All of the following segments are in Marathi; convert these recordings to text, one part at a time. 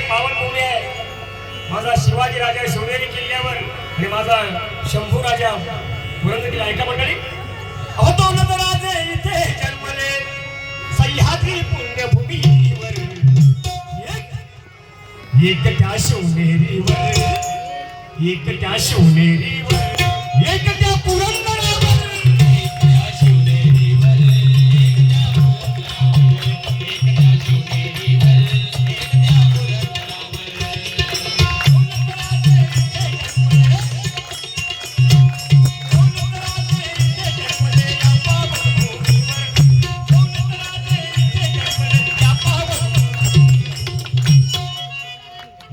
पावनभूमी आहे. माझा शिवाजी राजा शिवनेरी किल्ल्यावर आणि माझा शंभू राजा पुरंदर ऐका मंडळी. अहो दोन राजे इथे जन्मले सह्याद्री पुण्यभूमीवर एकट्या शिवनेरीवर एकट्या शिवनेरीवर एकट्या पुरंदरावर एकट्या शिवनेरीवर एकट्या शिवनेरीवर एकट्या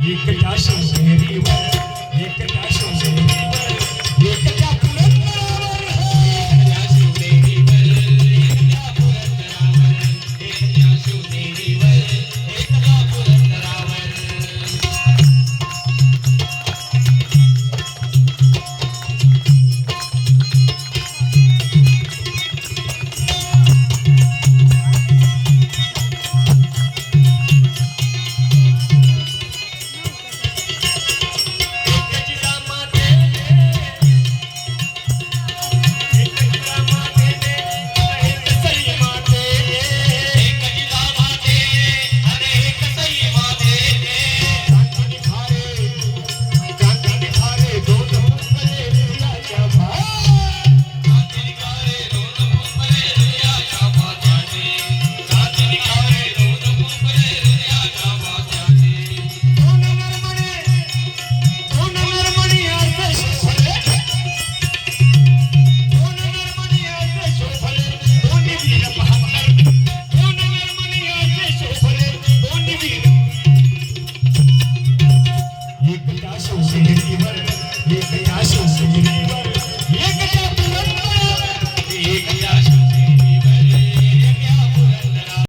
एकट्या शिवनेरीवर एकट्या शिवनेरीवर एकट्या पुरंदरावर एकट्या शिवनेरीवर एकट्या पुरंदरावर एकट्या शिवनेरीवर एकट्या पुरंदरावर. एकट्या शिवनेरीवर एकट्या शिवनेरीवर